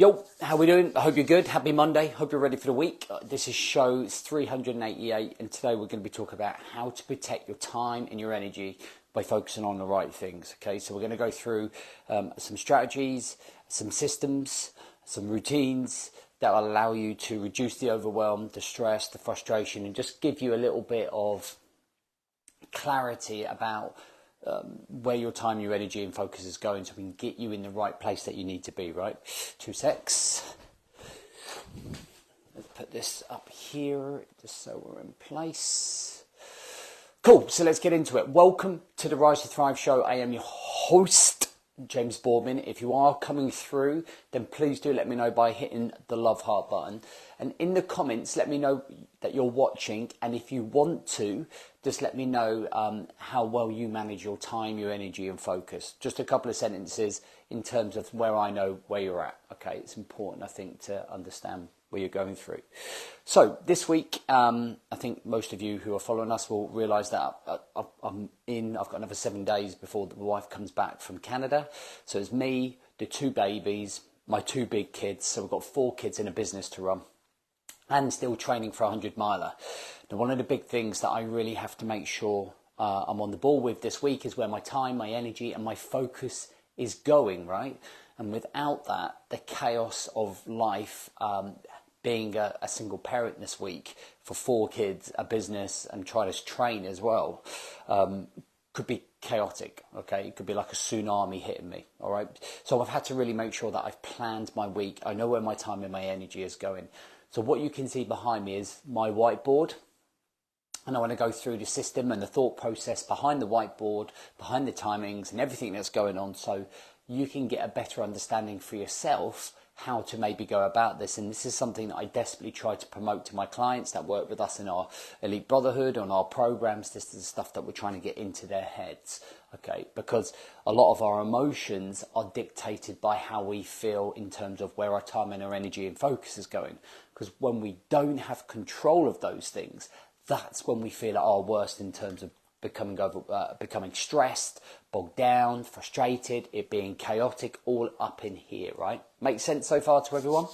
Yo, how we doing? I hope you're good. Happy Monday. Hope you're ready for the week. This is show 388, and today we're going to be talking about how to protect your time and your energy by focusing on the right things. Okay, so we're going to go through some strategies, some systems, some routines that will allow you to reduce the overwhelm, the stress, the frustration, and just give you a little bit of clarity about where your time, your energy and focus is going, so we can get you in the right place that you need to be, right? 2 secs. Let's put this up here just so we're in place. Cool, so let's get into it. Welcome to the Rise to Thrive show. I am your host, James Boardman. If you are coming through, then please do let me know by hitting the love heart button. And in the comments, let me know that you're watching. And if you want to, just let me know how well you manage your time, your energy and focus. Just a couple of sentences in terms of where I know where you're at. Okay, it's important, I think, to understand where you're going through. So this week, I think most of you who are following us will realise that I've got another 7 days before the wife comes back from Canada. So it's me, the 2 babies, my 2 big kids. So we've got 4 kids in a business to run, and still training for a 100-miler. Now, one of the big things that I really have to make sure I'm on the ball with this week is where my time, my energy and my focus is going, right? And without that, the chaos of life, being a single parent this week for 4 kids, a business and trying to train as well, could be chaotic, okay? It could be like a tsunami hitting me, all right? So I've had to really make sure that I've planned my week. I know where my time and my energy is going. So what you can see behind me is my whiteboard. And I want to go through the system and the thought process behind the whiteboard, behind the timings and everything that's going on, so you can get a better understanding for yourself how to maybe go about this. And this is something that I desperately try to promote to my clients that work with us in our Elite Brotherhood, on our programs. This is the stuff that we're trying to get into their heads, okay? Because a lot of our emotions are dictated by how we feel in terms of where our time and our energy and focus is going. Because when we don't have control of those things, that's when we feel at our worst in terms of becoming stressed, bogged down, frustrated, it being chaotic, all up in here, right? Makes sense so far to everyone?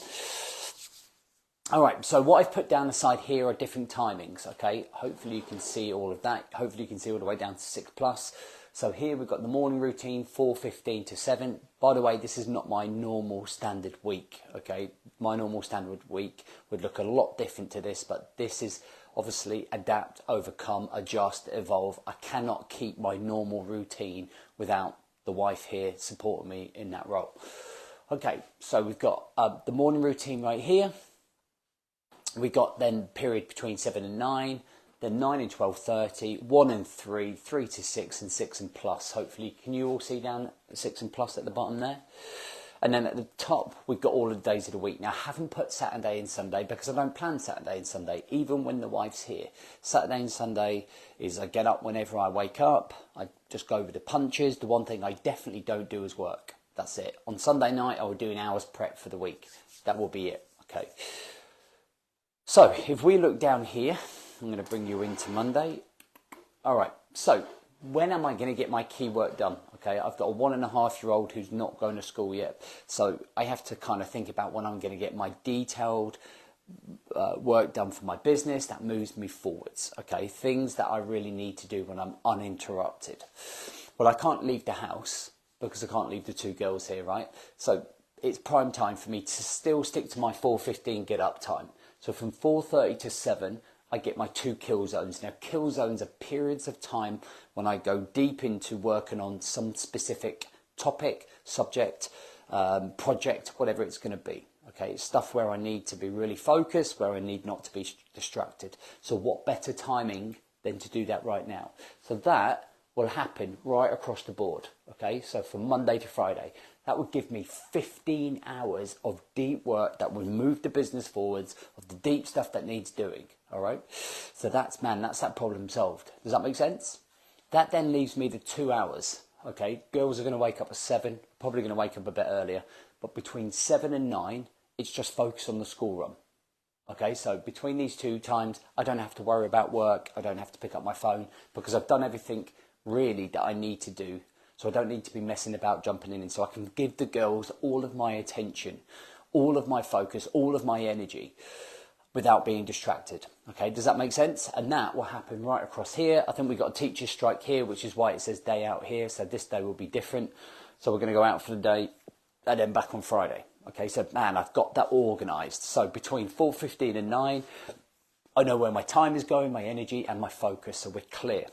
All right, so what I've put down the side here are different timings, okay? Hopefully you can see all of that. Hopefully you can see all the way down to 6+. So here we've got the morning routine, 4:15 to 7. By the way, this is not my normal standard week, okay? My normal standard week would look a lot different to this, but this is obviously adapt, overcome, adjust, evolve. I cannot keep my normal routine without the wife here supporting me in that role. Okay, so we've got the morning routine right here. We got then period between 7 and 9, then 9 and 12:30, 1 and 3, 3 to 6 and 6 and plus. Hopefully, can you all see down 6 and plus at the bottom there? And then at the top, we've got all of the days of the week. Now, I haven't put Saturday and Sunday because I don't plan Saturday and Sunday, even when the wife's here. Saturday and Sunday is I get up whenever I wake up. I just go over the punches. The one thing I definitely don't do is work. That's it. On Sunday night, I will do an hour's prep for the week. That will be it. Okay. So, if we look down here, I'm going to bring you into Monday. All right. So, when am I going to get my key work done? Okay, I've got a 1.5-year-old who's not going to school yet. So I have to kind of think about when I'm going to get my detailed work done for my business that moves me forwards. Okay, things that I really need to do when I'm uninterrupted. Well, I can't leave the house because I can't leave the 2 girls here, right? So it's prime time for me to still stick to my 4:15 get up time. So from 4:30 to 7, I get my 2 kill zones. Now, kill zones are periods of time when I go deep into working on some specific topic, subject, project, whatever it's going to be. Okay, it's stuff where I need to be really focused, where I need not to be distracted. So what better timing than to do that right now? So that will happen right across the board. Okay, so from Monday to Friday. That would give me 15 hours of deep work that would move the business forwards, of the deep stuff that needs doing, all right? So that's that problem solved. Does that make sense? That then leaves me the 2 hours, okay? Girls are going to wake up at 7, probably going to wake up a bit earlier, but between 7 and 9, it's just focus on the school run. Okay, so between these 2 times, I don't have to worry about work, I don't have to pick up my phone, because I've done everything really that I need to do. So I don't need to be messing about jumping in. So I can give the girls all of my attention, all of my focus, all of my energy without being distracted. Okay, does that make sense? And that will happen right across here. I think we've got a teacher's strike here, which is why it says day out here. So this day will be different. So we're going to go out for the day and then back on Friday. Okay, so man, I've got that organised. So between 4:15 and 9, I know where my time is going, my energy and my focus, so we're clear.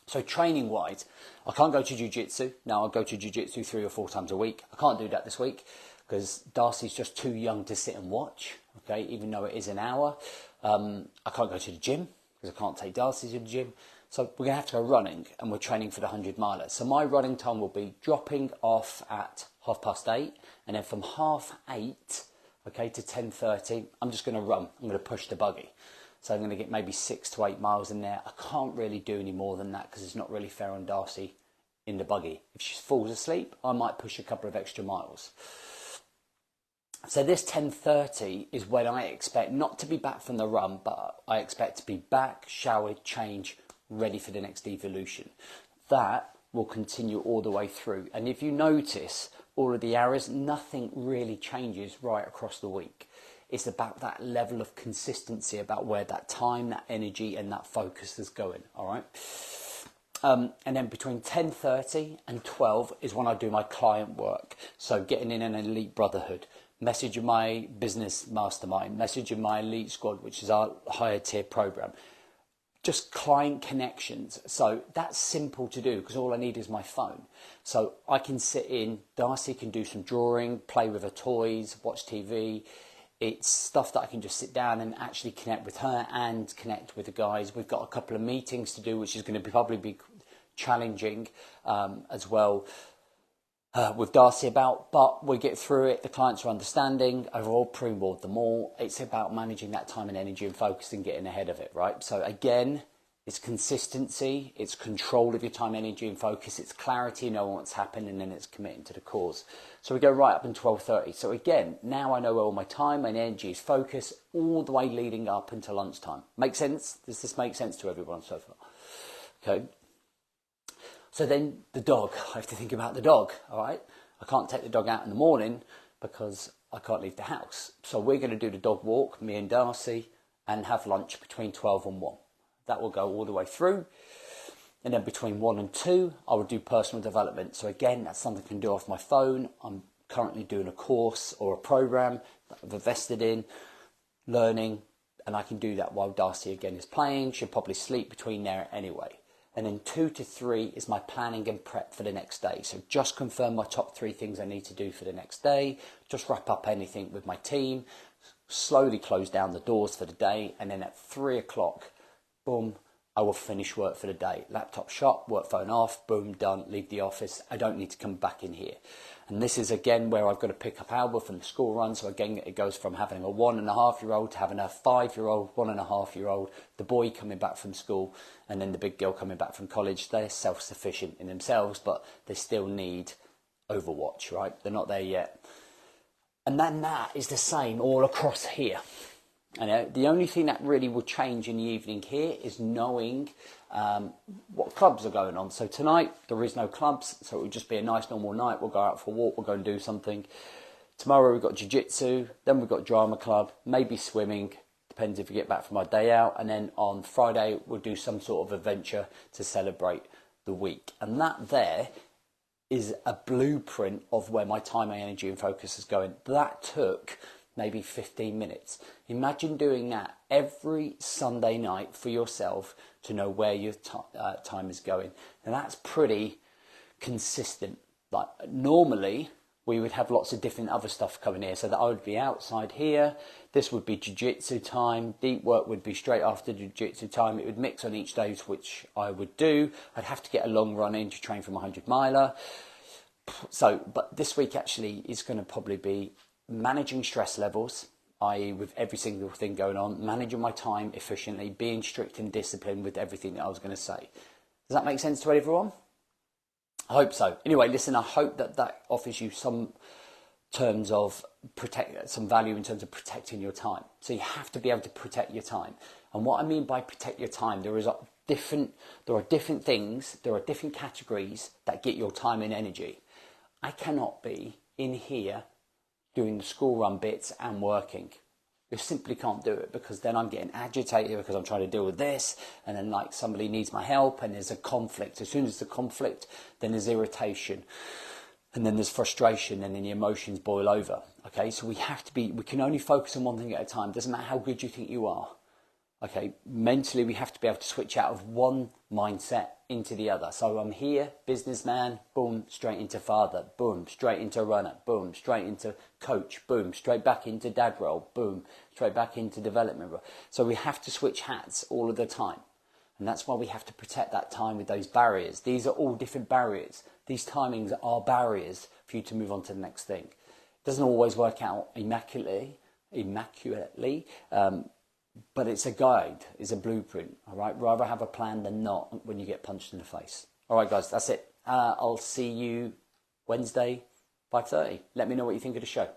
So training wise, I can't go to jiu-jitsu. Now I'll go to jiu-jitsu 3 or 4 times a week. I can't do that this week because Darcy's just too young to sit and watch. Okay, even though it is an hour. I can't go to the gym because I can't take Darcy to the gym. So we're going to have to go running, and we're training for the 100 miler. So my running time will be dropping off at 8:30, and then from 8:30, okay, to 10:30, I'm just going to run. I'm going to push the buggy. So I'm going to get maybe 6 to 8 miles in there. I can't really do any more than that because it's not really fair on Darcy in the buggy. If she falls asleep, I might push a couple of extra miles. So this 10:30 is when I expect not to be back from the run, but I expect to be back, showered, changed, ready for the next evolution. That will continue all the way through. And if you notice all of the hours, nothing really changes right across the week. It's about that level of consistency, about where that time, that energy and that focus is going, all right? And then between 10:30 and 12 is when I do my client work. So getting in an elite brotherhood, messaging my business mastermind, messaging my elite squad, which is our higher tier program. Just client connections. So that's simple to do because all I need is my phone. So I can sit in, Darcy can do some drawing, play with her toys, watch TV. It's stuff that I can just sit down and actually connect with her and connect with the guys. We've got a couple of meetings to do, which is going to probably be challenging as well with Darcy about, but we get through it. The clients are understanding. Overall, pre-board them all. It's about managing that time and energy and focus and getting ahead of it, right? So again, it's consistency, it's control of your time, energy and focus, it's clarity, knowing what's happened, and then it's committing to the cause. So we go right up in 12:30. So again, now I know where all my time and energy is focused all the way leading up until lunchtime. Make sense? Does this make sense to everyone so far? Okay. So then the dog, I have to think about the dog, all right? I can't take the dog out in the morning because I can't leave the house. So we're going to do the dog walk, me and Darcy, and have lunch between 12 and 1. That will go all the way through. And then between 1 and 2, I will do personal development. So again, that's something I can do off my phone. I'm currently doing a course or a program that I've invested in, learning, and I can do that while Darcy again is playing. She'll probably sleep between there anyway. And then 2 to 3 is my planning and prep for the next day. So just confirm my top 3 things I need to do for the next day. Just wrap up anything with my team. Slowly close down the doors for the day. And then at 3 o'clock, boom, I will finish work for the day. Laptop shut, work phone off, boom, done, leave the office. I don't need to come back in here. And this is again where I've got to pick up Alba from the school run. So again, it goes from having a 1.5-year-old to having a 5-year-old, 1.5-year-old, the boy coming back from school, and then the big girl coming back from college. They're self-sufficient in themselves, but they still need Overwatch, right? They're not there yet. And then that is the same all across here. And the only thing that really will change in the evening here is knowing what clubs are going on. So tonight, there is no clubs, so it will just be a nice normal night. We'll go out for a walk, we'll go and do something. Tomorrow we've got jiu-jitsu, then we've got drama club, maybe swimming, depends if we get back from our day out. And then on Friday, we'll do some sort of adventure to celebrate the week. And that there is a blueprint of where my time, my energy and focus is going. That took maybe 15 minutes. Imagine doing that every Sunday night for yourself to know where your time is going. And that's pretty consistent. Like normally we would have lots of different other stuff coming here. So that I would be outside here. This would be jiu-jitsu time. Deep work would be straight after jiu-jitsu time. It would mix on each day, which I would do. I'd have to get a long run in to train from a 100 miler. So, but this week actually is going to probably be managing stress levels, i.e. with every single thing going on, managing my time efficiently, being strict and disciplined with everything that I was going to say. Does that make sense to everyone? I hope so. Anyway, listen, I hope that that offers you some terms of some value in terms of protecting your time. So you have to be able to protect your time. And what I mean by protect your time, there are different things, there are different categories that get your time and energy. I cannot be in here doing the school run bits and working. You simply can't do it, because then I'm getting agitated because I'm trying to deal with this, and then like somebody needs my help and there's a conflict. As soon as there's a conflict, then there's irritation, and then there's frustration, and then the emotions boil over. Okay, so we can only focus on one thing at a time. Doesn't matter how good you think you are. Okay, mentally we have to be able to switch out of one mindset into the other. So I'm here, businessman, boom, straight into father, boom, straight into runner, boom, straight into coach, boom, straight back into dad role, boom, straight back into development role. So we have to switch hats all of the time. And that's why we have to protect that time with those barriers. These are all different barriers. These timings are barriers for you to move on to the next thing. It doesn't always work out immaculately, but it's a guide, it's a blueprint, all right? Rather have a plan than not when you get punched in the face. All right, guys, that's it. I'll see you Wednesday, 5:30. Let me know what you think of the show.